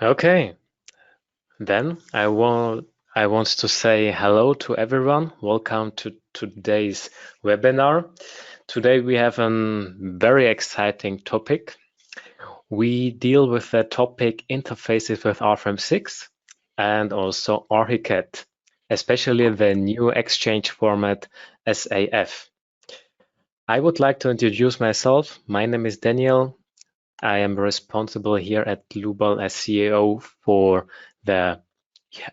Okay, then I want to say hello to everyone. Welcome to today's webinar. Today we have a very exciting topic. We deal with the topic interfaces with RFEM 6 and also Archicad, especially the new exchange format SAF. I would like to introduce myself. My name is Daniel. I am responsible here at Dlubal as CEO for the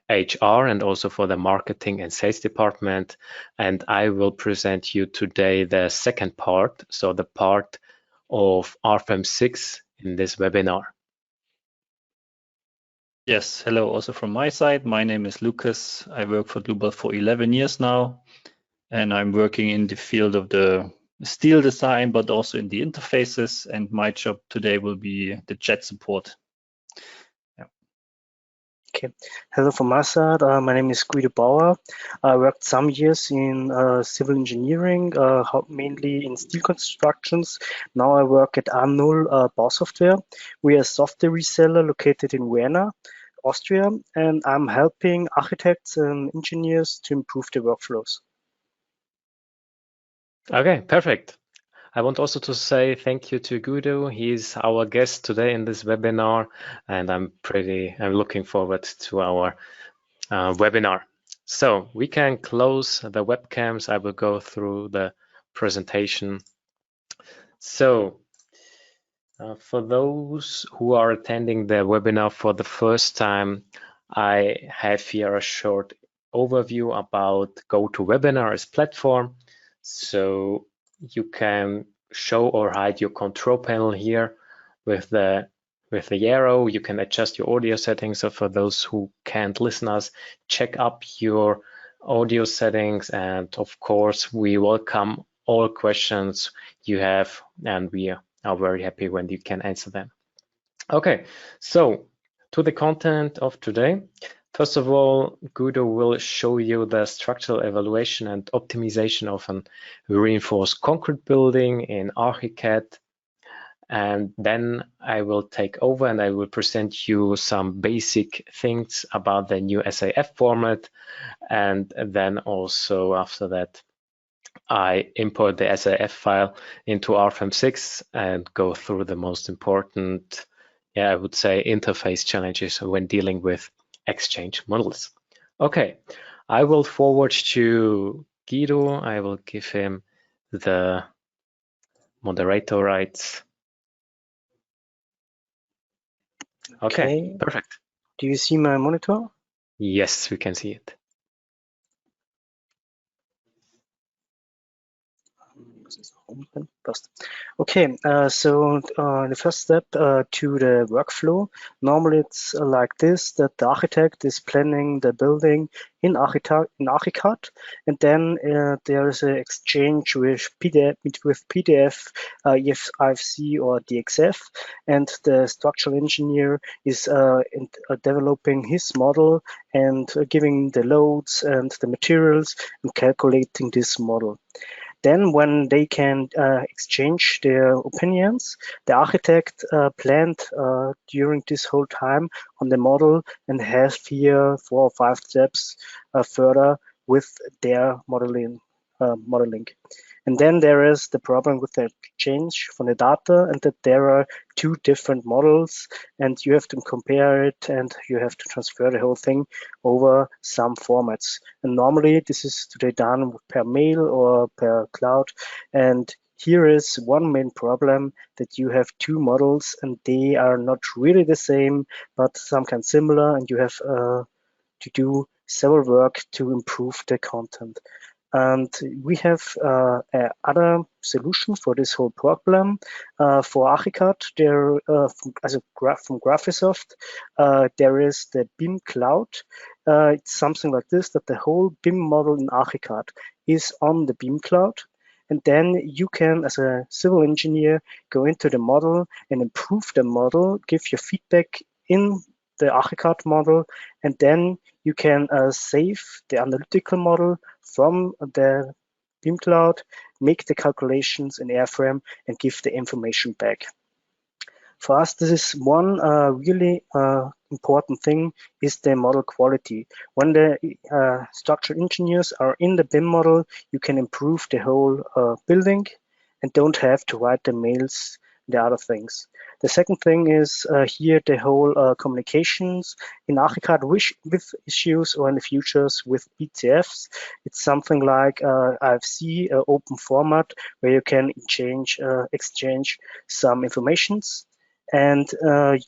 HR and also for the marketing and sales department. And I will present you today the second part, so the part of RFEM 6 in this webinar. Yes, hello also from my side. My name is Lucas. I work for Dlubal for 11 years now, and I'm working in the field of the steel design, but also in the interfaces. And my job today will be the chat support. Yeah. Okay, hello from my side. My name is Guido Bauer. I worked some years in civil engineering, mainly in steel constructions. Now I work at Dlubal Software. We are a software reseller located in Vienna, Austria, and I'm helping architects and engineers to improve their workflows. Okay, perfect. I want also to say thank you to Guido. He's our guest today in this webinar, and I'm looking forward to our webinar. So we can close the webcams. I will go through the presentation. So for those who are attending the webinar for the first time, I have here a short overview about GoToWebinar as platform. So you can show or hide your control panel here with the arrow. You can adjust your audio settings. So for those who can't listen us, check up your audio settings. And of course, we welcome all questions you have, and we are very happy when you can answer them. Okay, so to the content of today. First of all, Guido will show you the structural evaluation and optimization of a reinforced concrete building in Archicad. And then I will take over and I will present you some basic things about the new SAF format. And then also after that, I import the SAF file into RFEM 6 and go through the most important, I would say, interface challenges when dealing with exchange models. Okay, I will forward to Guido. I will give him the moderator rights. Okay, perfect. Do you see my monitor? Yes, we can see it. Okay, so the first step to the workflow. Normally it's like this, that the architect is planning the building in Archicad, and then there is an exchange with PDF, IFC or DXF, and the structural engineer is developing his model and giving the loads and the materials and calculating this model. Then when they can exchange their opinions, the architect planned during this whole time on the model and has here 4 or 5 steps further with their modeling. And then there is the problem with the change from the data, and that there are 2 different models and you have to compare it and you have to transfer the whole thing over some formats. And normally this is today done per mail or per cloud. And here is one main problem, that you have 2 models and they are not really the same, but some kind similar, and you have to do several work to improve the content. And we have other solution for this whole problem. For Archicad, there from Graphisoft, there is the BIM Cloud. It's something like this, that the whole BIM model in Archicad is on the BIM Cloud. And then you can, as a civil engineer, go into the model and improve the model, give your feedback in the Archicad model, and then you can save the analytical model from the BIM Cloud, make the calculations in Airframe, and give the information back. For us, this is one really important thing is the model quality. When the structural engineers are in the BIM model, you can improve the whole building and don't have to write the mails, the other things. The second thing is here the whole communications in Archicad with issues or in the futures with BCFs. It's something like IFC, open format, where you can exchange some informations. And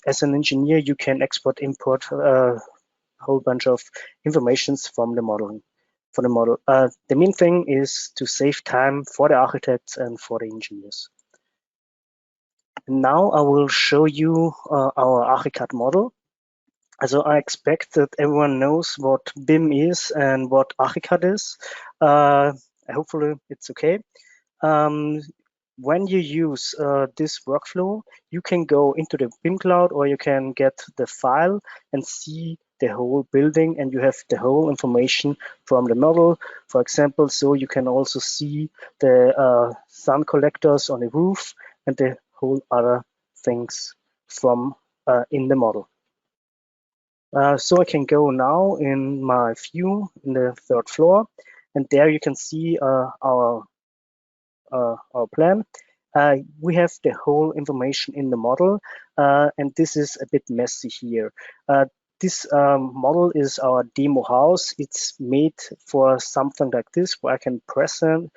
as an engineer, you can export, import a whole bunch of informations from the modeling. For the model, the main thing is to save time for the architects and for the engineers. Now I will show you our Archicad model. So I expect that everyone knows what BIM is and what Archicad is. Hopefully it's okay. When you use this workflow, you can go into the BIM cloud or you can get the file and see the whole building, and you have the whole information from the model, for example. So you can also see the sun collectors on the roof and the whole other things from in the model. So I can go now in my view in the third floor, and there you can see our plan. We have the whole information in the model, and this is a bit messy here. This model is our demo house. It's made for something like this, where I can present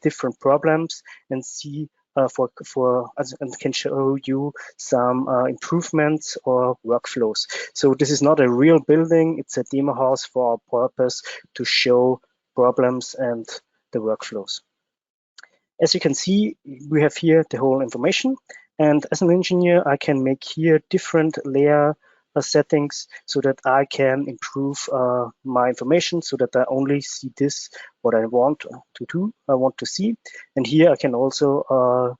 different problems and see and can show you some improvements or workflows. So this is not a real building. It's a demo house for our purpose to show problems and the workflows. As you can see, we have here the whole information. And as an engineer, I can make here different layer settings so that I can improve my information so that I only see this, what I want to do, I want to see. And here I can also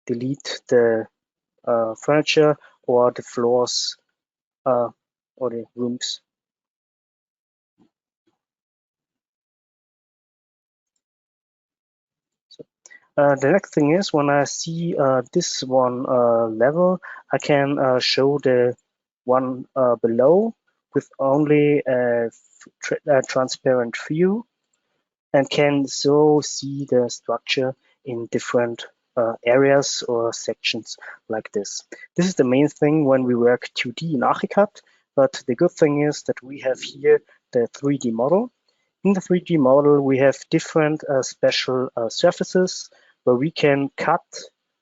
delete the furniture or the floors or the rooms. The next thing is when I see this one level, I can show the one below with only a transparent view and can so see the structure in different areas or sections like this. This is the main thing when we work 2D in Archicad, but the good thing is that we have here the 3D model. In the 3D model, we have different special surfaces where we can cut,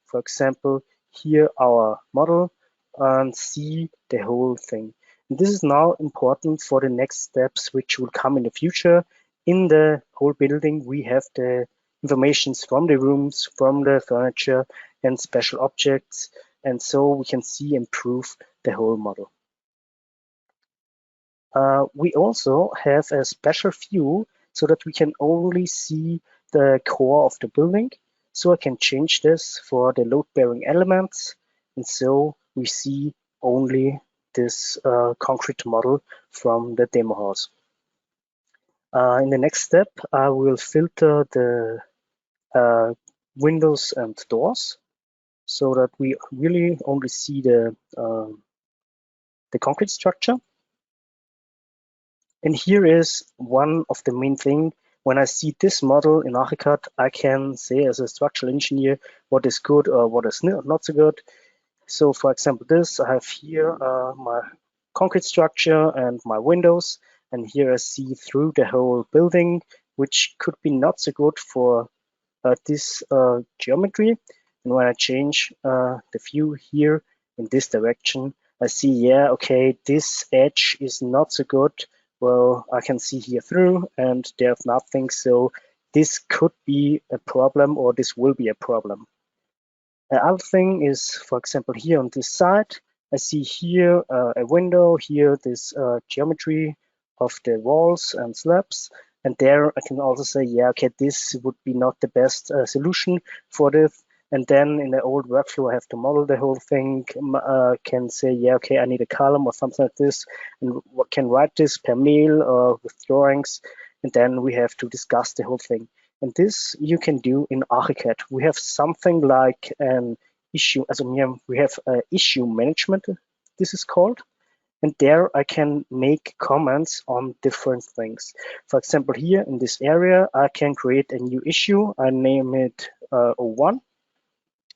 for example, here our model and see the whole thing. And this is now important for the next steps, which will come in the future. In the whole building, we have the information from the rooms, from the furniture and special objects. And so we can see and improve the whole model. We also have a special view so that we can only see the core of the building. So I can change this for the load-bearing elements. And so we see only this concrete model from the demo house. In the next step, I will filter the windows and doors so that we really only see the concrete structure. And here is one of the main things. When I see this model in Archicad, I can say as a structural engineer what is good or what is not so good. So for example, this, I have here my concrete structure and my windows. And here I see through the whole building, which could be not so good for this geometry. And when I change the view here in this direction, I see, yeah, okay, this edge is not so good. Well, I can see here through and there's nothing. So this could be a problem or this will be a problem. The other thing is, for example, here on this side, I see here a window, here this geometry of the walls and slabs. And there I can also say, yeah, okay, this would be not the best solution for this. And then in the old workflow, I have to model the whole thing, can say, yeah, okay, I need a column or something like this, and can write this per mail or with drawings. And then we have to discuss the whole thing. And this you can do in Archicad. We have something like an issue, we have issue management, this is called. And there I can make comments on different things. For example, here in this area, I can create a new issue. I name it 01.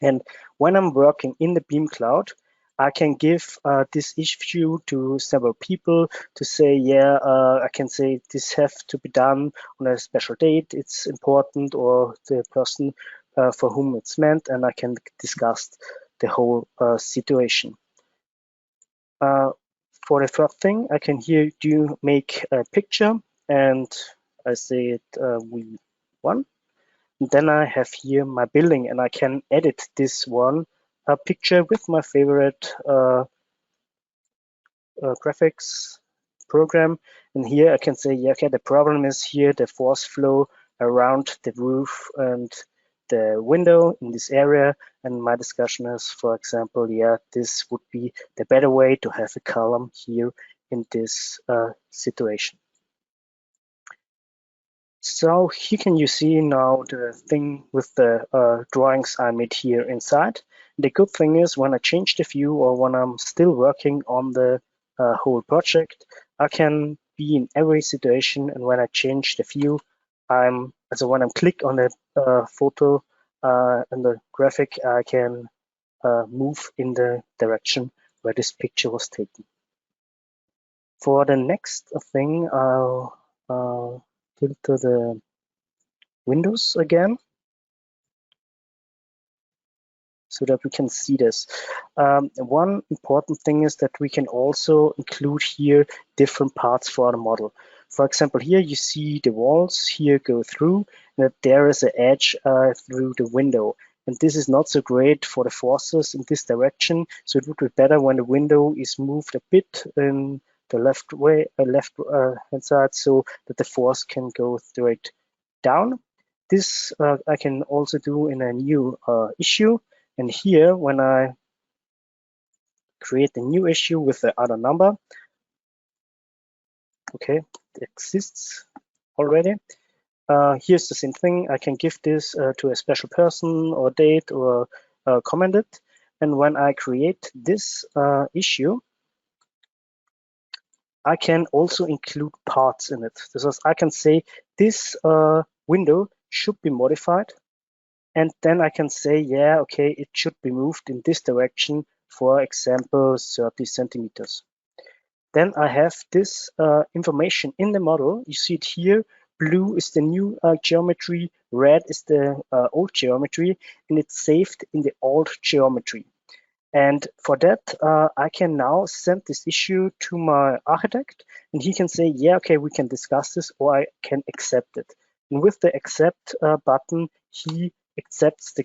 And when I'm working in the Beam Cloud, I can give this issue to several people to say, yeah, I can say this have to be done on a special date. It's important, or the person for whom it's meant, and I can discuss the whole situation. For the first thing, I can here make a picture, and I say it V1. And then I have here my building, and I can edit this one picture with my favorite graphics program. And here I can say, yeah, okay, the problem is here the force flow around the roof and the window in this area. And my discussion is, for example, yeah, this would be the better way to have a column here in this situation. So here can you see now the thing with the drawings I made here inside. The good thing is when I change the view, or when I'm still working on the whole project, I can be in every situation. And when I change the view, when I click on the photo and the graphic, I can move in the direction where this picture was taken. For the next thing, I'll tilt to the windows again so that we can see this. One important thing is that we can also include here different parts for the model. For example, here you see the walls here go through, and that there is an edge through the window. And this is not so great for the forces in this direction. So it would be better when the window is moved a bit in the left hand side, so that the force can go straight down. This I can also do in a new issue. And here, when I create a new issue with the other number, okay, it exists already. Here's the same thing. I can give this to a special person or date or comment it. And when I create this issue, I can also include parts in it. This is, I can say this window should be modified. And then I can say, yeah, okay, it should be moved in this direction, for example, 30 centimeters. Then I have this information in the model. You see it here. Blue is the new geometry, red is the old geometry, and it's saved in the old geometry. And for that, I can now send this issue to my architect, and he can say, yeah, okay, we can discuss this, or I can accept it. And with the accept button, he accepts the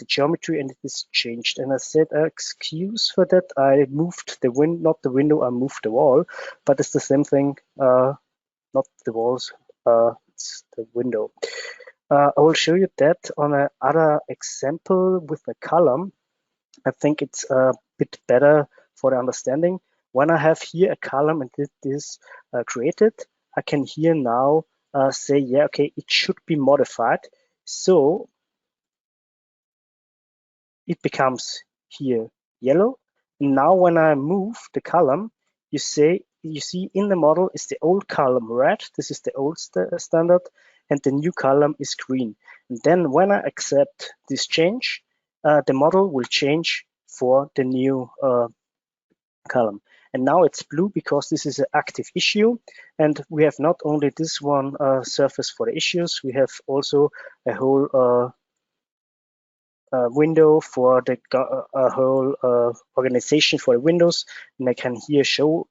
geometry, and it is changed. And I said, excuse for that, I moved the window, not the window, I moved the wall, but it's the same thing, not the walls, it's the window. I will show you that on another example with a column. I think it's a bit better for the understanding. When I have here a column and it is created, I can here now say, yeah, okay, it should be modified. So it becomes here yellow. And now when I move the column, you see in the model is the old column red. This is the old standard, and the new column is green. And then when I accept this change, the model will change for the new column. And now it's blue because this is an active issue. And we have not only this one surface for the issues, we have also a whole window for the whole organization for the windows. And I can here show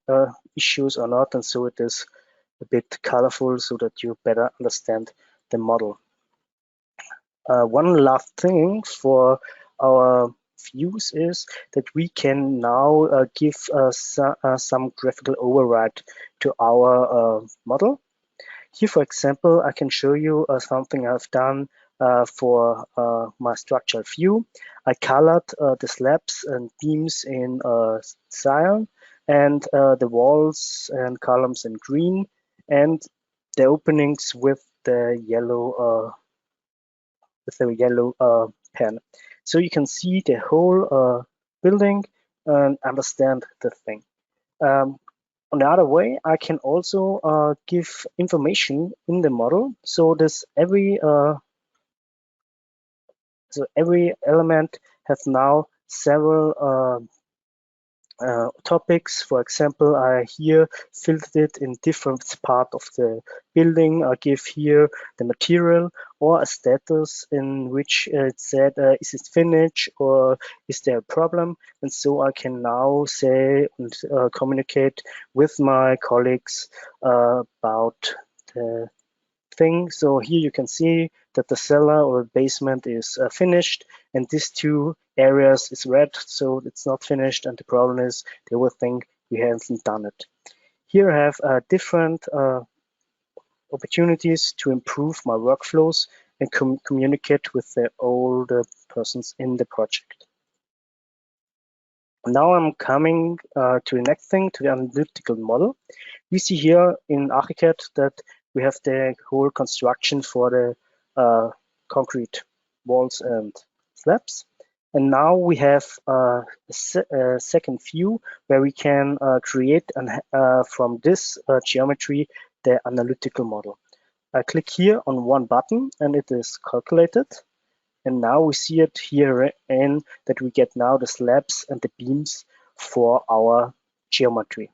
issues or not. And so it is a bit colorful so that you better understand the model. One last thing for our views is that we can now give some graphical override to our model. Here, for example, I can show you something I've done for my structural view. I colored the slabs and beams in cyan, and the walls and columns in green, and the openings with the yellow pen. So you can see the whole building and understand the thing. On the other way, I can also give information in the model. So this every element has now several topics. For example, I here filtered it in different part of the building. I give here the material or a status in which it said, is it finished or is there a problem? And so I can now say and communicate with my colleagues about the thing. So here you can see that the cellar or basement is finished, and these two areas is red, so it's not finished, and the problem is they will think we haven't done it. Here I have different opportunities to improve my workflows and communicate with the older persons in the project. Now I'm coming to the next thing, to the analytical model. We see here in Archicad that we have the whole construction for the concrete walls and slabs. And now we have a second view where we can create from this geometry the analytical model. I click here on one button and it is calculated. And now we see it here in that we get now the slabs and the beams for our geometry.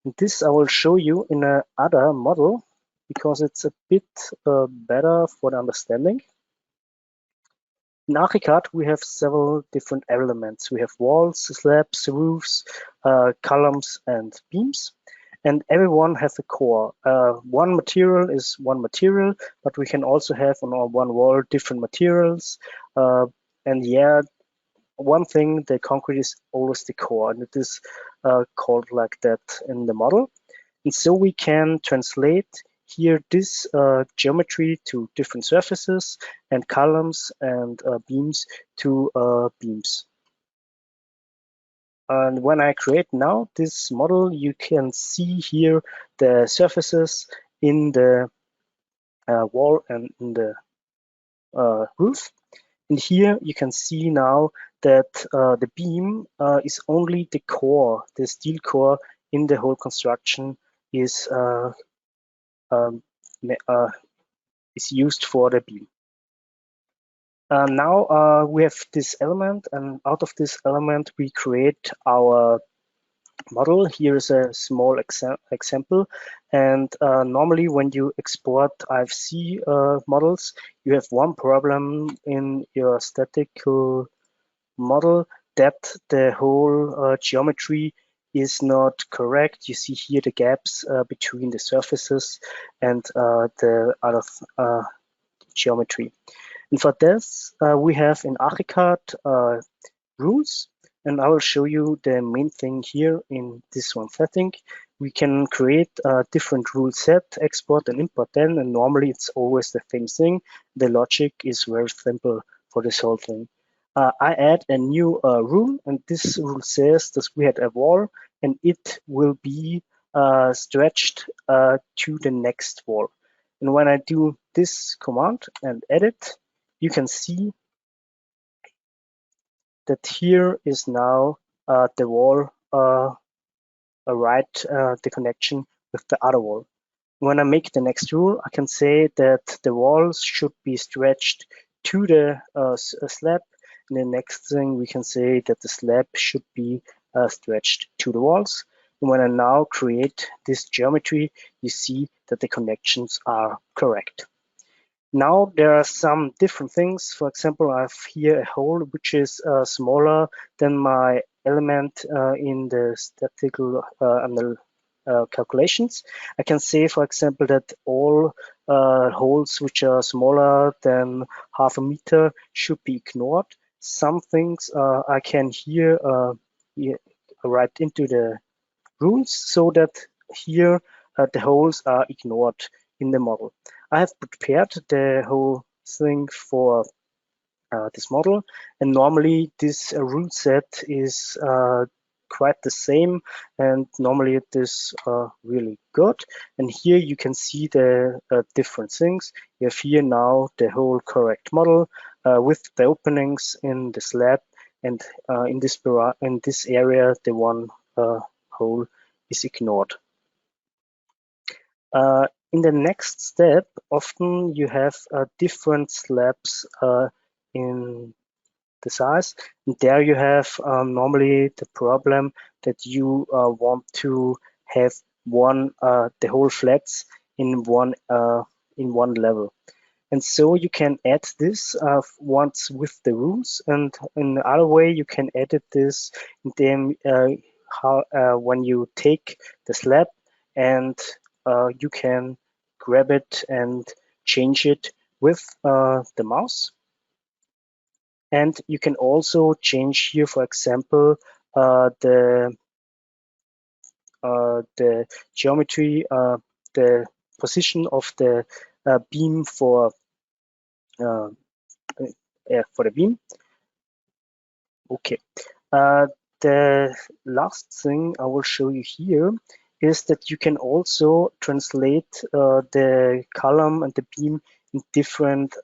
And this I will show you in another model because it's a bit better for the understanding. In Archicad, we have several different elements. We have walls, slabs, roofs, columns, and beams. And everyone has a core. One material is one material, but we can also have on our one wall different materials. And yeah, one thing, the concrete is always the core, and it is called like that in the model. And so we can translate here this geometry to different surfaces and columns and beams to beams. And when I create now this model, you can see here the surfaces in the wall and in the roof. And here you can see now that the beam is only the core, the steel core in the whole construction is used for the beam. Now we have this element, and out of this element we create our model. Here is a small example, and normally when you export IFC models, you have one problem in your statical model, that the whole geometry is not correct. You see here the gaps between the surfaces and the other geometry. And for this, we have in Archicad rules, and I will show you the main thing here in this one setting. We can create a different rule set, export and import them, and normally it's always the same thing. The logic is very simple for this whole thing. I add a new rule, and this rule says that we had a wall, and it will be stretched to the next wall. And when I do this command and edit, you can see that here is now the wall the connection with the other wall. When I make the next rule, I can say that the walls should be stretched to the slab. And the next thing we can say that the slab should be stretched to the walls. And when I now create this geometry, you see that the connections are correct. Now there are some different things. For example, I have here a hole which is smaller than my element in the statistical calculations. I can say, for example, that all holes which are smaller than half a meter should be ignored. Some things I can here write into the rules so that here the holes are ignored in the model. I have prepared the whole thing for this model, and normally this rule set is quite the same, and normally it is really good. And here you can see the different things. You have here now the whole correct model with the openings in the slab, and in this area the one hole is ignored. In the next step, often you have different slabs in the size, and there you have normally the problem that you want to have the whole flats in one level. And so you can add this once with the rules, and in the other way you can edit this in them when you take the slab, and you can grab it and change it with the mouse. And you can also change here, for example, the geometry, the position of the beam for the beam. Okay. The last thing I will show you here is that you can also translate the column and the beam in different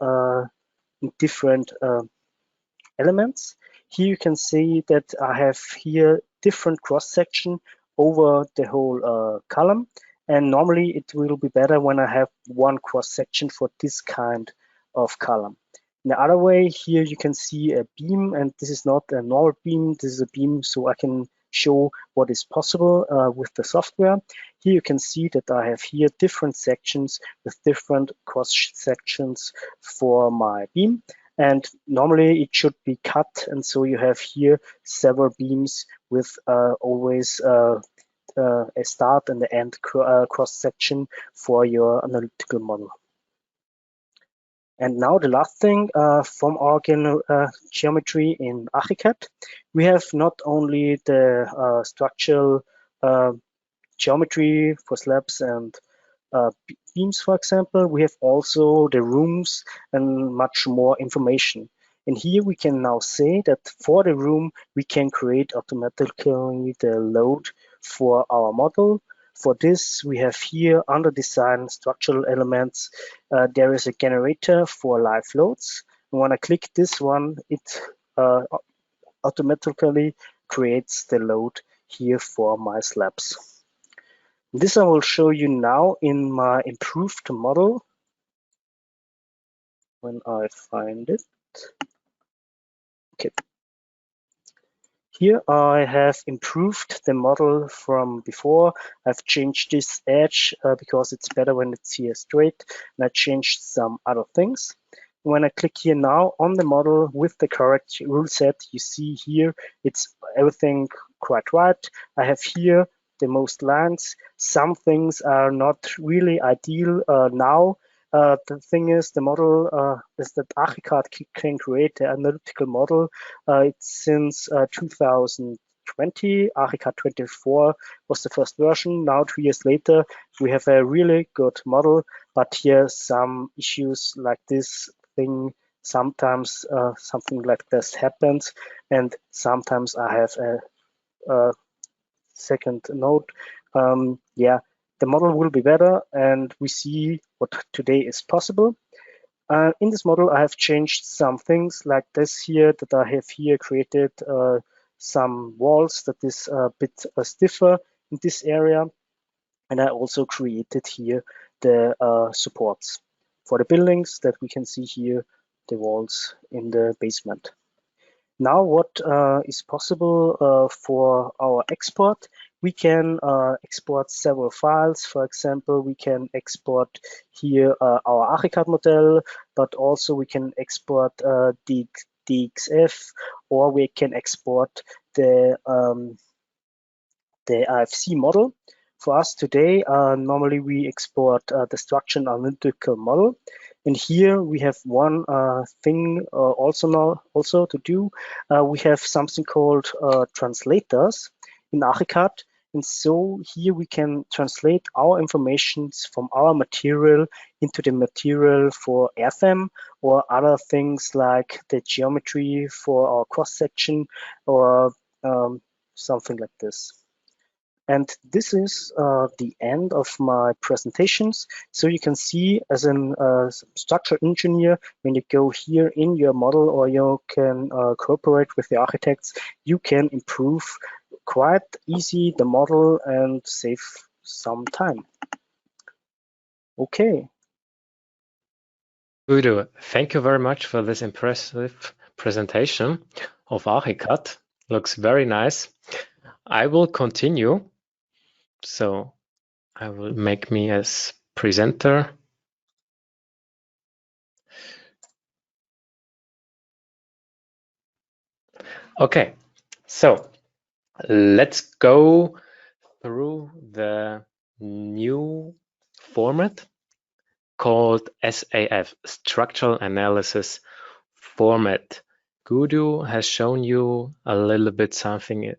elements. Here you can see that I have here different cross section over the whole column, and normally it will be better when I have one cross section for this kind of column. In the other way, here you can see a beam, and this is not a normal beam, this is a beam, so I can show what is possible with the software. Here you can see that I have here different sections with different cross sections for my beam, and normally it should be cut, and so you have here several beams with always a start and the end cross section for your analytical model. And now the last thing from our geometry in Archicad, we have not only the structural geometry for slabs and beams, for example, we have also the rooms and much more information. And here we can now say that for the room, we can create automatically the load for our model. For this, we have here under design structural elements, there is a generator for live loads. And when I click this one, it automatically creates the load here for my slabs. This I will show you now in my improved model when I find it. Okay. Here I have improved the model from before. I've changed this edge because it's better when it's here straight, and I changed some other things. When I click here now on the model with the correct rule set, you see here it's everything quite right. I have here the most lines. Some things are not really ideal now. The thing is, the model is that Archicad can create the analytical model. It's since 2020. Archicad 24 was the first version. Now, 2 years later, we have a really good model, but here some issues like this thing. Sometimes something like this happens, and sometimes I have a second note. Yeah, the model will be better, and we see what today is possible. In this model, I have changed some things like this here, that I have here created some walls that is a bit stiffer in this area. And I also created here the supports for the buildings that we can see here, the walls in the basement. Now what is possible for our export, we can export several files. For example, we can export here our Archicad model, but also we can export the DXF, or we can export the RFC model. For us today, normally we export the structure and analytical model. And here we have one thing also to do. We have something called translators in Archicad. And so here we can translate our information from our material into the material for RFEM or other things like the geometry for our cross section, or something like this. And this is the end of my presentations. So you can see, as a structural engineer, when you go here in your model, or you can cooperate with the architects, you can improve quite easy the model and save some time. Okay. Udo, thank you very much for this impressive presentation of Archicad. Looks very nice. I will continue. So I will make me as presenter. Okay, so let's go through the new format called SAF, Structural Analysis Format. Gudu has shown you a little bit something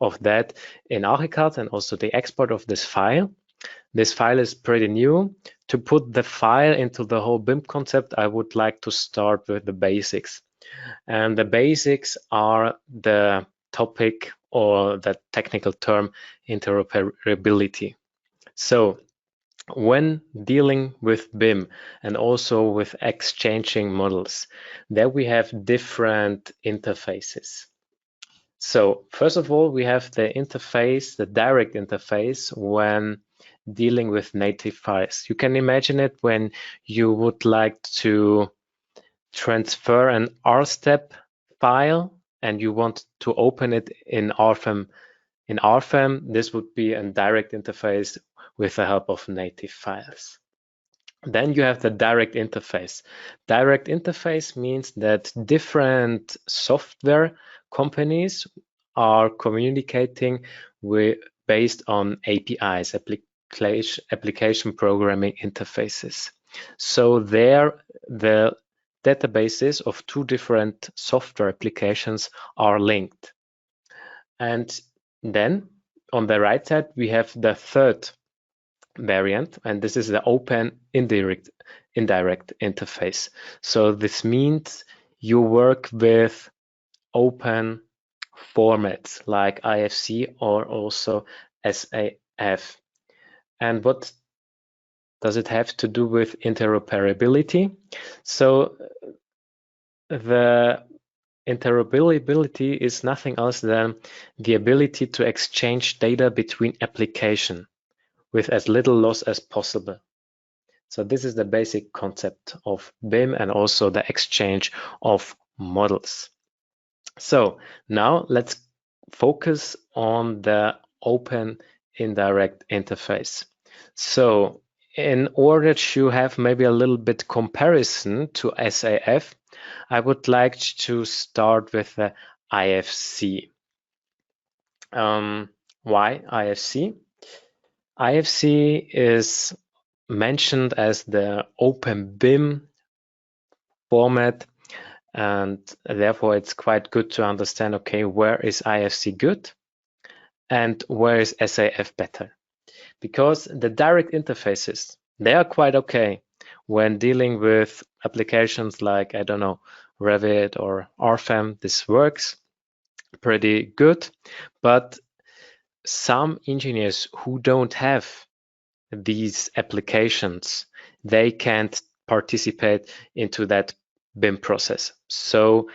of that in Archicad and also the export of this file. This file is pretty new. To put the file into the whole BIM concept, I would like to start with the basics. And the basics are the topic, or the technical term, interoperability. So when dealing with BIM and also with exchanging models, there we have different interfaces. So first of all, we have the interface, the direct interface, when dealing with native files. You can imagine it when you would like to transfer an RStep file and you want to open it in RFEM. In RFEM, this would be a direct interface with the help of native files. Then you have the direct interface. Direct interface means that different software companies are communicating based on APIs, application programming interfaces. So there, the databases of two different software applications are linked. And then on the right side, we have the third variant, and this is the open indirect interface. So this means you work with open formats like IFC or also SAF. And what does it have to do with interoperability? So the interoperability is nothing else than the ability to exchange data between applications with as little loss as possible. So this is the basic concept of BIM and also the exchange of models. So now let's focus on the open indirect interface. So in order to have maybe a little bit comparison to SAF, I would like to start with the IFC. Why IFC? IFC is mentioned as the open BIM format, and therefore it's quite good to understand, okay, where is IFC good and where is SAF better? Because the direct interfaces, they are quite okay when dealing with applications like, I don't know, Revit or RFEM. This works pretty good, but some engineers who don't have these applications, they can't participate into that BIM process. So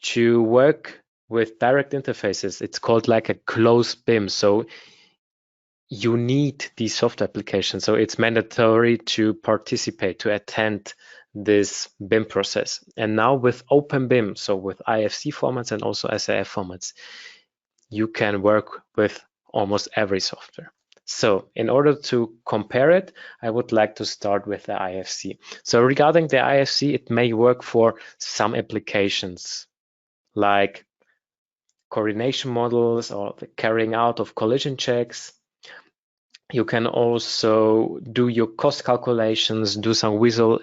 to work with direct interfaces, it's called like a closed BIM. So you need these software applications. So it's mandatory to participate, to attend this BIM process. And now with open BIM, so with IFC formats and also SAF formats, you can work with almost every software. So in order to compare it, I would like to start with the IFC. So regarding the IFC, it may work for some applications like coordination models or the carrying out of collision checks. You can also do your cost calculations, do some visual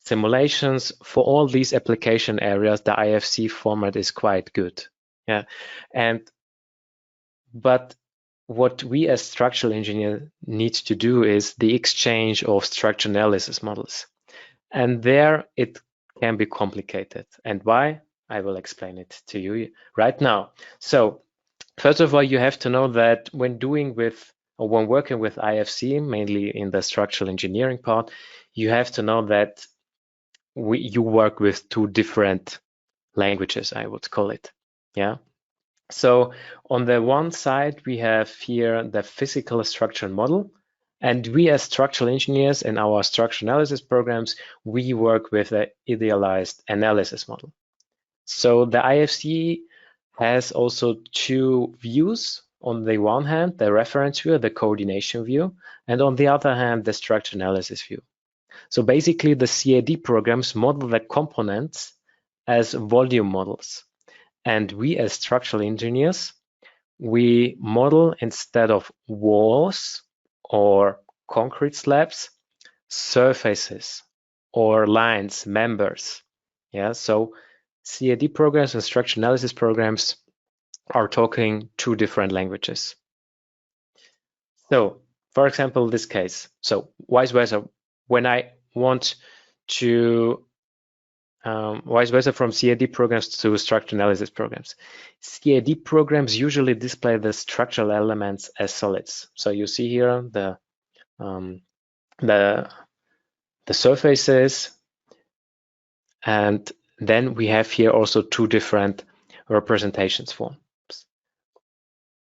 simulations. For all these application areas, the IFC format is quite good. Yeah, but what we as structural engineers need to do is the exchange of structural analysis models. And there it can be complicated. And why? I will explain it to you right now. So First of all, you have to know that when working with IFC, mainly in the structural engineering part, you have to know that you work with two different languages, I would call it. Yeah. So on the one side, we have here the physical structural model, and we as structural engineers in our structural analysis programs, we work with an idealized analysis model. So the IFC has also two views. On the one hand, the reference view, the coordination view, and on the other hand, the structural analysis view. So basically, the CAD programs model the components as volume models. And we as structural engineers, we model instead of walls or concrete slabs, surfaces or lines, members. Yeah, so CAD programs and structural analysis programs are talking two different languages. So, for example, this case. So, vice versa, when I want to vice versa from CAD programs to structural analysis programs. CAD programs usually display the structural elements as solids. So you see here the surfaces, and then we have here also two different representations forms.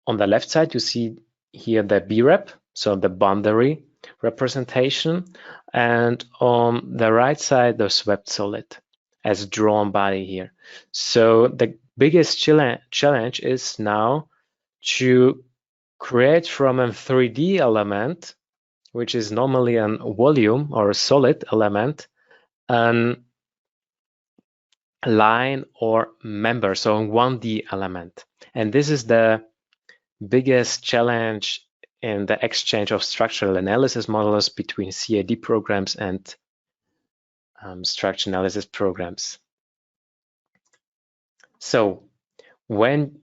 On the left side, you see here the BREP, so the boundary representation, and on the right side, the swept solid as drawn body here. So the biggest challenge is now to create from a 3D element, which is normally a volume or a solid element, a line or member, so a 1D element. And this is the biggest challenge in the exchange of structural analysis models between CAD programs and structural analysis programs. So when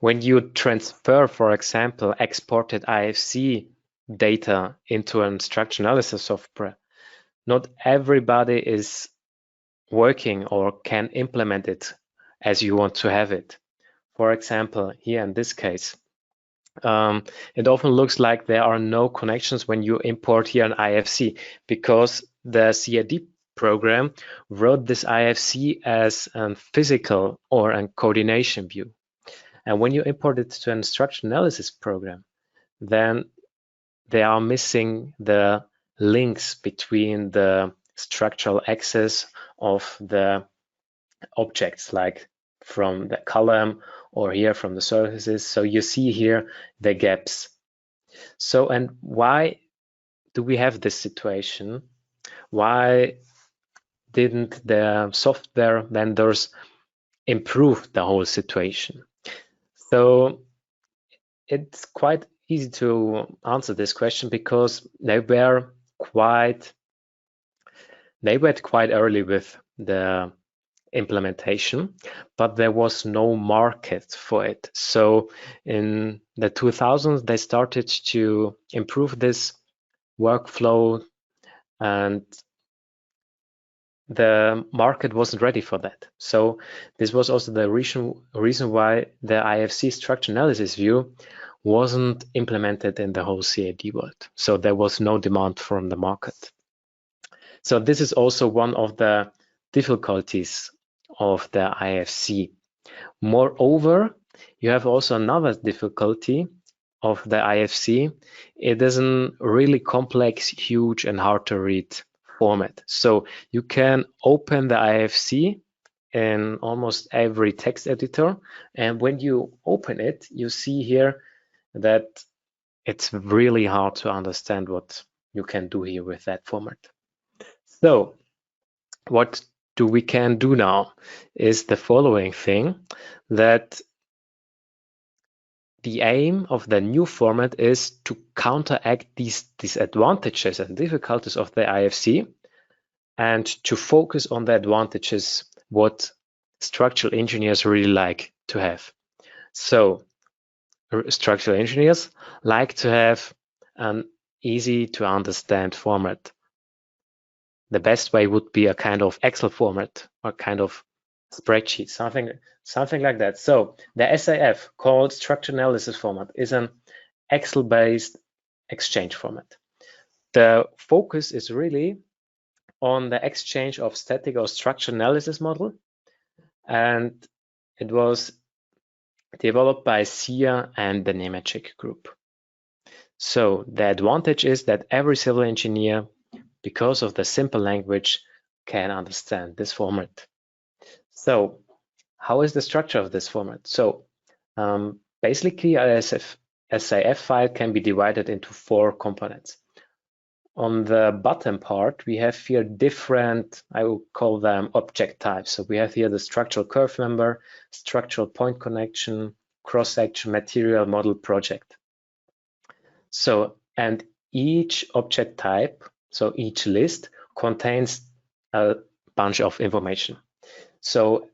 you transfer, for example, exported IFC data into a structural analysis software, not everybody is working or can implement it as you want to have it. For example, here in this case, it often looks like there are no connections when you import here an IFC, because the CAD program wrote this IFC as a physical or a coordination view. And when you import it to an structural analysis program, then they are missing the links between the structural axis of the objects, like from the column or here from the surfaces. So you see here the gaps. So, and why do we have this situation? Why didn't the software vendors improve the whole situation? So it's quite easy to answer this question, because they were quite early with the implementation, but there was no market for it. So in the 2000s, they started to improve this workflow, and the market wasn't ready for that. So this was also the reason why the IFC structural analysis view wasn't implemented in the whole CAD world. So there was no demand from the market. So this is also one of the difficulties of the IFC. Moreover, you have also another difficulty of the IFC. It is a really complex, huge, and hard to read format. So you can open the IFC in almost every text editor, and when you open it, you see here that it's really hard to understand what you can do here with that format. So what we can do now is the following thing, that the aim of the new format is to counteract these disadvantages and difficulties of the IFC, and to focus on the advantages what structural engineers really like to have. So structural engineers like to have an easy to understand format. The best way would be a kind of Excel format, or kind of spreadsheet, something like that. So the SAF, called structure analysis format, is an Excel-based exchange format. The focus is really on the exchange of static or structure analysis model, and it was developed by SIA and the Nemetschek group. So the advantage is that every civil engineer, because of the simple language, can understand this format. So how is the structure of this format? So basically, a SAF file can be divided into 4 components. On the bottom part, we have here different, I will call them object types. So we have here the structural curve member, structural point connection, cross-section, material, model, project. So, and each object type, so each list, contains a bunch of information. So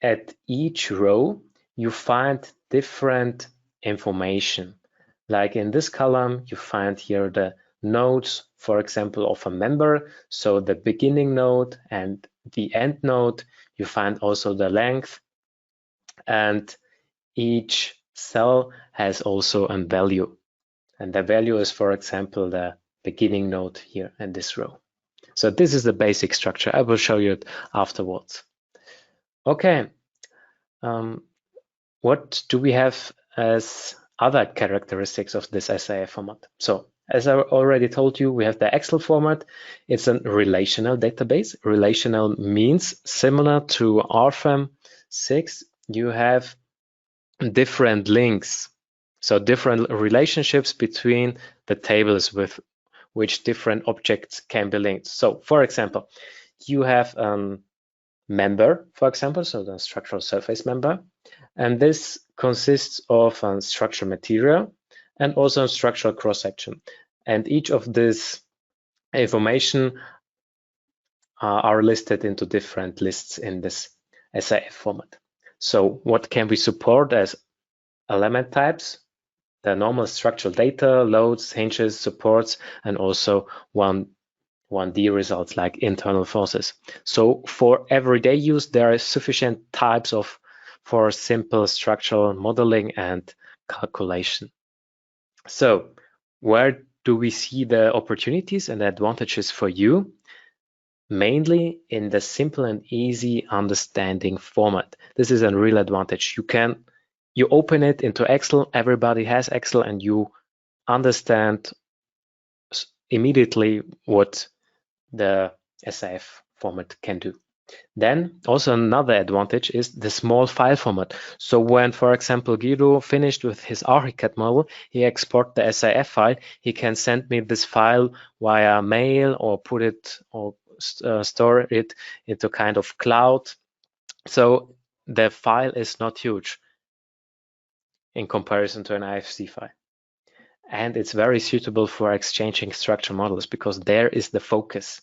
at each row, you find different information. Like in this column, you find here the nodes, for example, of a member. So the beginning node and the end node, you find also the length, and each cell has also a value. And the value is, for example, the beginning node here in this row. So this is the basic structure. I will show you it afterwards. Okay. What do we have as other characteristics of this SAF format? So as I already told you, we have the Excel format. It's a relational database. Relational means similar to RFEM 6, you have different links. So different relationships between the tables with which different objects can be linked. So for example, you have member, for example, so the structural surface member, and this consists of a structural material and also a structural cross-section. And each of this information are listed into different lists in this SAF format. So what can we support as element types? The normal structural data, loads, hinges, supports, and also 1D results like internal forces. So for everyday use, there are sufficient types for simple structural modeling and calculation. So where do we see the opportunities and advantages for you? Mainly in the simple and easy understanding format. This is a real advantage. You open it into Excel, everybody has Excel, and you understand immediately what the SAF format can do. Then also another advantage is the small file format. So when, for example, Guido finished with his Archicad model, he export the SAF file, he can send me this file via mail or put it or store it into kind of cloud. So the file is not huge in comparison to an IFC file. And it's very suitable for exchanging structure models because there is the focus.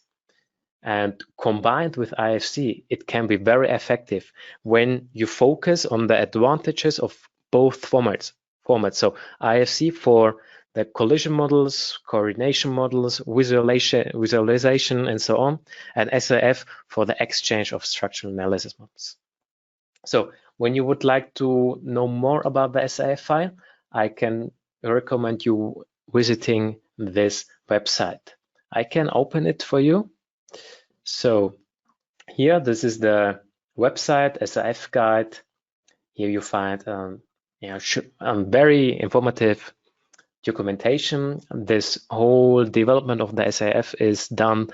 And combined with IFC, it can be very effective when you focus on the advantages of both formats. So IFC for the collision models, coordination models, visualization, and so on, and SAF for the exchange of structural analysis models. So when you would like to know more about the SAF file, I can recommend you visiting this website. I can open it for you. So here, this is the website, SAF guide. Here you find very informative documentation. This whole development of the SAF is done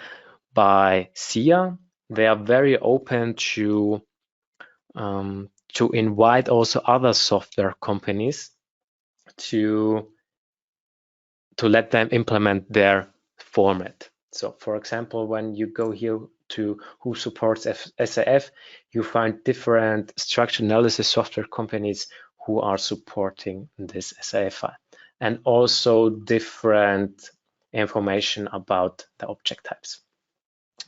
by SIA. They are very open to invite also other software companies to let them implement their format. So for example, when you go here to who supports SAF, you find different structure analysis software companies who are supporting this SAF file, and also different information about the object types.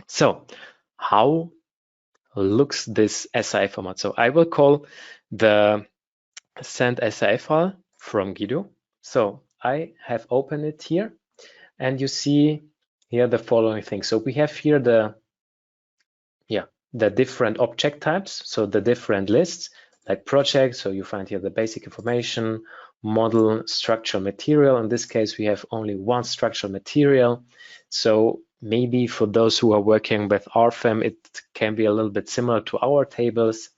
So how looks this SAF format? So I will call the send SAF file from Guido. So I have opened it here, and you see here the following thing. So we have here the the different object types, so the different lists, like project, so you find here the basic information, model, structural material. In this case, we have only one structural material. So maybe for those who are working with RFEM, it can be a little bit similar to our tables.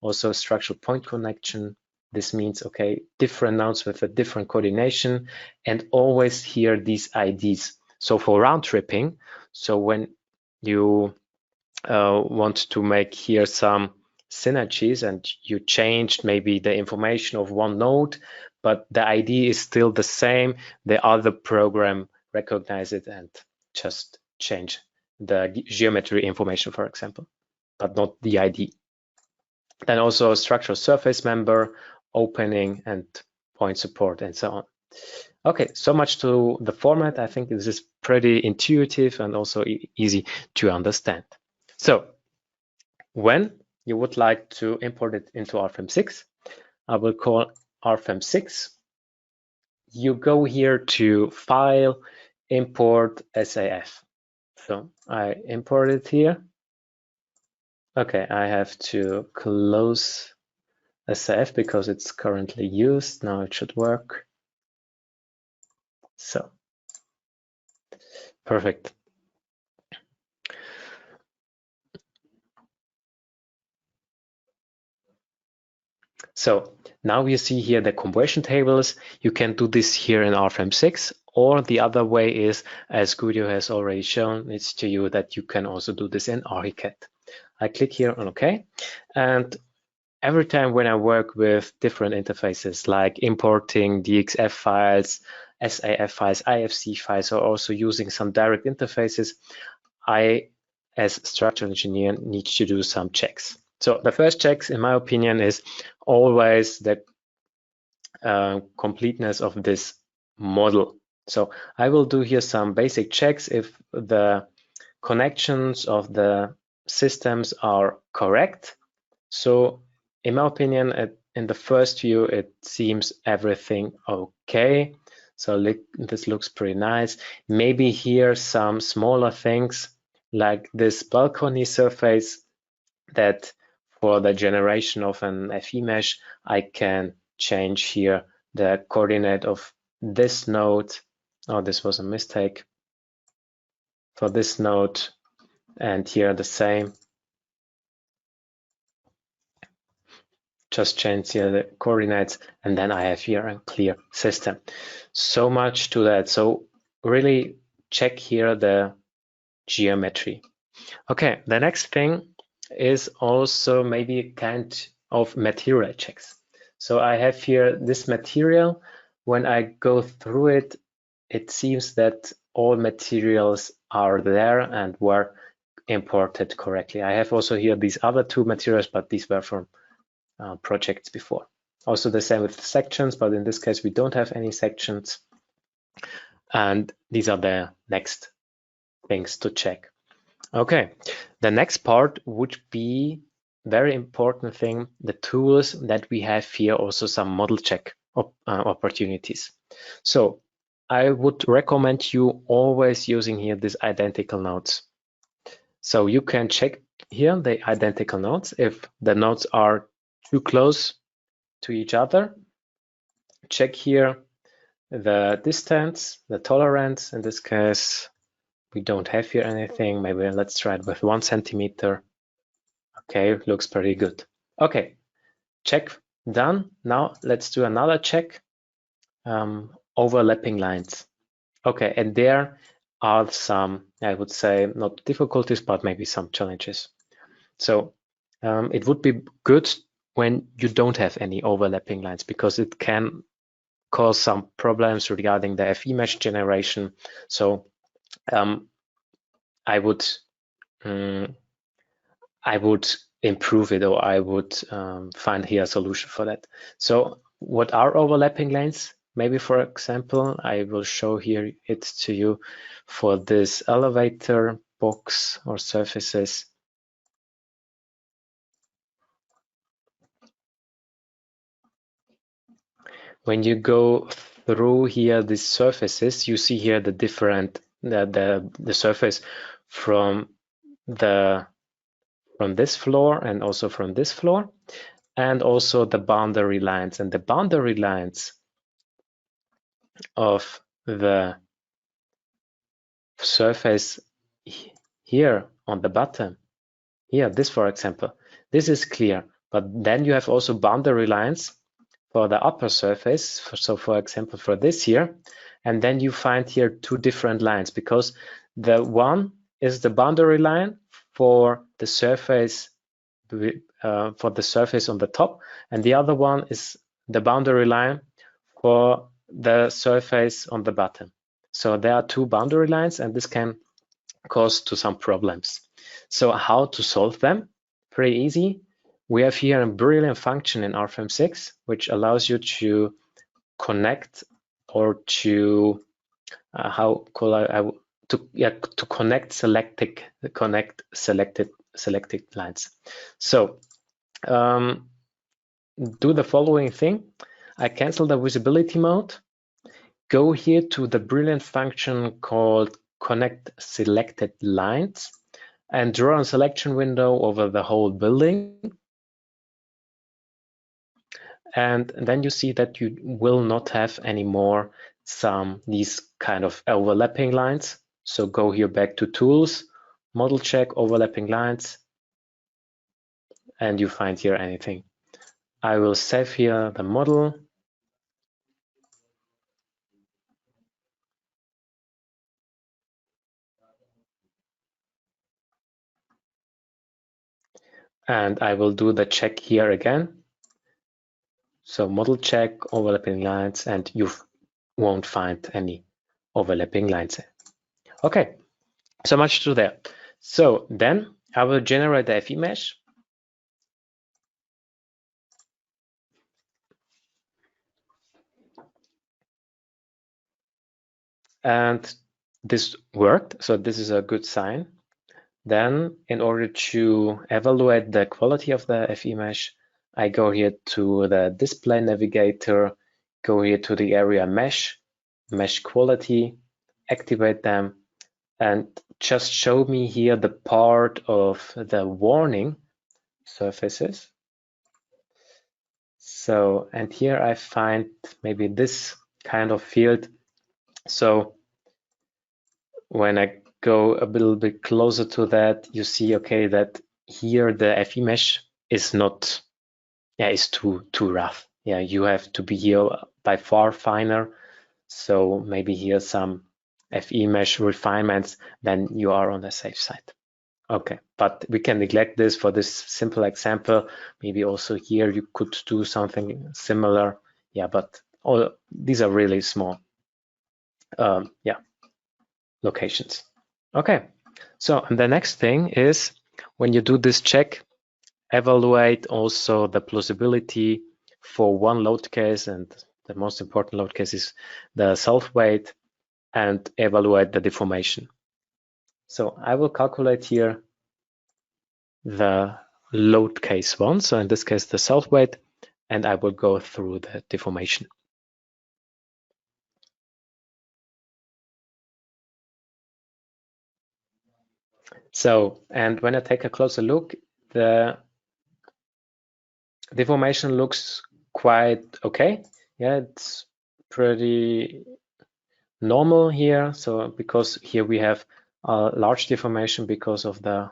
Also structural point connection. This means, okay, different nodes with a different coordination, and always here these IDs. So for round tripping, so when you want to make here some synergies and you changed maybe the information of one node, but the ID is still the same, the other program recognize it and just change the geometry information, for example, but not the ID. Then also structural surface member, opening and point support and so on. Okay, so much to the format. I think this is pretty intuitive and also easy to understand. So when you would like to import it into RFEM 6, I will call RFEM 6. You go here to File, Import SAF. So I import it here. Okay, I have to close SAF because it's currently used. Now it should work. So, perfect. So now you see here the conversion tables. You can do this here in RFEM 6, or the other way is, as Guido has already shown, it's to you that you can also do this in Archicad. I click here on OK, and every time when I work with different interfaces like importing DXF files, SAF files, IFC files, or also using some direct interfaces, I, as structural engineer, need to do some checks. So the first checks, in my opinion, is always the completeness of this model. So I will do here some basic checks if the connections of the systems are correct. So in my opinion, in the first view, it seems everything okay. So this looks pretty nice. Maybe here some smaller things like this balcony surface that for the generation of an FE mesh, I can change here the coordinate of this node. Oh, this was a mistake. For this node, and here the same. Just change here the coordinates, and then I have here a clear system. So much to that. So really check here the geometry. Okay, the next thing is also maybe a kind of material checks. So I have here this material. When I go through it, it seems that all materials are there and were imported correctly. I have also here these other two materials, but these were from projects before. Also the same with sections, but in this case we don't have any sections. And these are the next things to check. Okay, the next part would be very important thing, the tools that we have here, also some model check opportunities. So I would recommend you always using here these identical nodes. So you can check here the identical nodes. If the nodes are too close to each other, check here the distance, the tolerance. In this case, we don't have here anything. Maybe let's try it with 1 centimeter. Okay, looks pretty good. Okay, check done. Now let's do another check. Overlapping lines. Okay, and there are some, I would say, not difficulties, but maybe some challenges. So it would be good when you don't have any overlapping lines, because it can cause some problems regarding the FE mesh generation. So I would improve it, or I would find here a solution for that. So what are overlapping lines? Maybe, for example, I will show here it to you for this elevator box or surfaces. When you go through here these surfaces, you see here the different the surface from the from this floor and also from this floor, and also the boundary lines. And the boundary lines of the surface here on the bottom, here, this for example, this is clear, but then you have also boundary lines for the upper surface. So for example, for this here, and then you find here two different lines, because the one is the boundary line for the surface on the top, and the other one is the boundary line for the surface on the bottom. So there are two boundary lines, and this can cause to some problems. So how to solve them? Pretty easy. We have here a brilliant function in RFEM 6, which allows you to connect or to to connect selected lines. So do the following thing. I cancel the visibility mode. Go here to the brilliant function called connect selected lines and draw a selection window over the whole building. And then you see that you will not have anymore these kind of overlapping lines. So go here back to tools, model check, overlapping lines, and you find here anything. I will save here the model. And I will do the check here again. So model check, overlapping lines, and you won't find any overlapping lines. Okay, so much to there. So then I will generate the FE mesh. And this worked, so this is a good sign. Then in order to evaluate the quality of the FE mesh, I go here to the display navigator, go here to the area mesh quality, activate them, and just show me here the part of the warning surfaces. So, and here I find maybe this kind of field. So when I go a little bit closer to that, you see, okay, that here the FE mesh is not, is too rough. Yeah, you have to be here by far finer. So maybe here some FE mesh refinements, then you are on the safe side. Okay, but we can neglect this for this simple example. Maybe also here you could do something similar. Yeah, but all these are really small. Locations. Okay, so the next thing is when you do this check, evaluate also the plausibility for one load case, and the most important load case is the self-weight, and evaluate the deformation. So I will calculate here the load case 1, so in this case the self-weight, and I will go through the deformation. So, and when I take a closer look, the deformation looks quite okay. Yeah, it's pretty normal here. So because here we have a large deformation because of the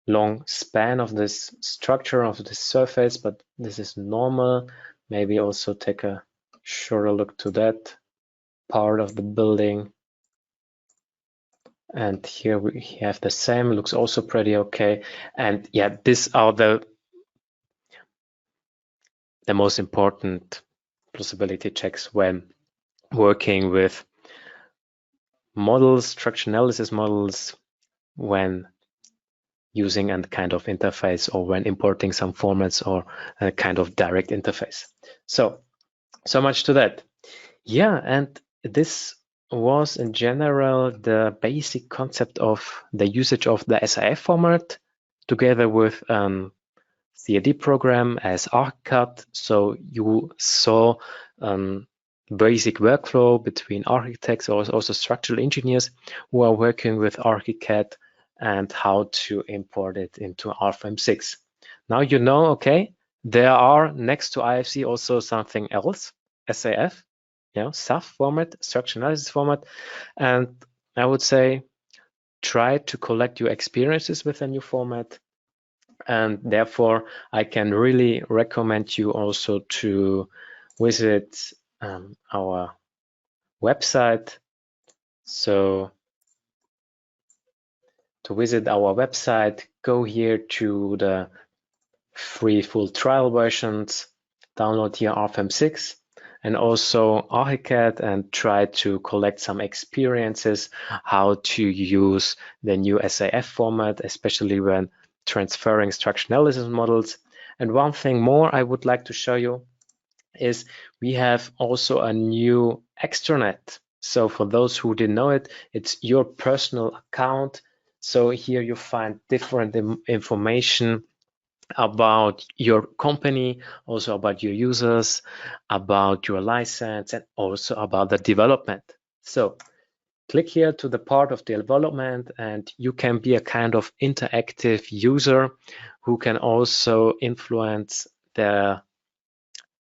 long span of this structure of this surface, but this is normal. Maybe also take a shorter look to that part of the building. And here we have the same, looks also pretty okay. And yeah, these are the most important plausibility checks when working with models, structure analysis models, when using a kind of interface, or when importing some formats or a kind of direct interface. So much to that. Yeah, and this was in general the basic concept of the usage of the SAF format together with CAD program as Archicad. So you saw basic workflow between architects or also structural engineers who are working with Archicad and how to import it into RFEM 6. Now you know, okay, there are next to IFC also something else, SAF, SAF format, structure analysis format, and I would say try to collect your experiences with a new format. And therefore, I can really recommend you also to visit our website. So to visit our website, go here to the free full trial versions, download here RFEM 6 and also Archicad and try to collect some experiences how to use the new SAF format, especially when transferring structure analysis models. And one thing more I would like to show you is we have also a new extranet. So for those who didn't know it, it's your personal account. So here you find different information about your company, also about your users, about your license, and also about the development. So click here to the part of development and you can be a kind of interactive user who can also influence the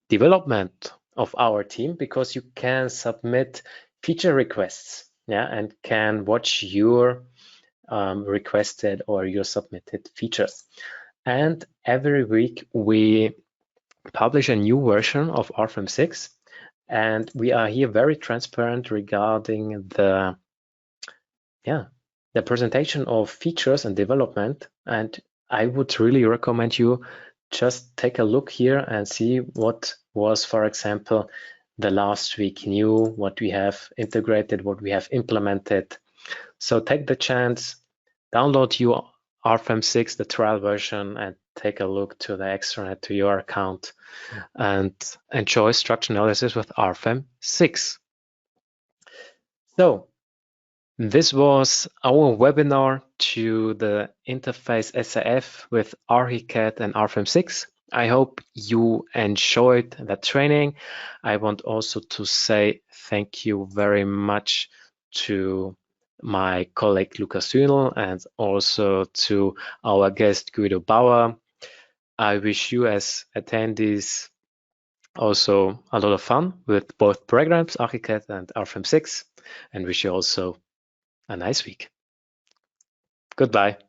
development of our team, because you can submit feature requests, and can watch your requested or your submitted features. And every week we publish a new version of RFEM 6, and we are here very transparent regarding the presentation of features and development. And I would really recommend you just take a look here and see what was, for example, the last week new, what we have integrated, what we have implemented. So take the chance, download your RFEM 6, the trial version, and take a look to the extranet to your account and enjoy structure analysis with RFEM 6. So this was our webinar to the interface SAF with Archicad and RFEM 6. I hope you enjoyed the training. I want also to say thank you very much to my colleague Lukas Hühnel and also to our guest Guido Bauer. I wish you as attendees also a lot of fun with both programs, Archicad and RFEM 6, and wish you also a nice week. Goodbye.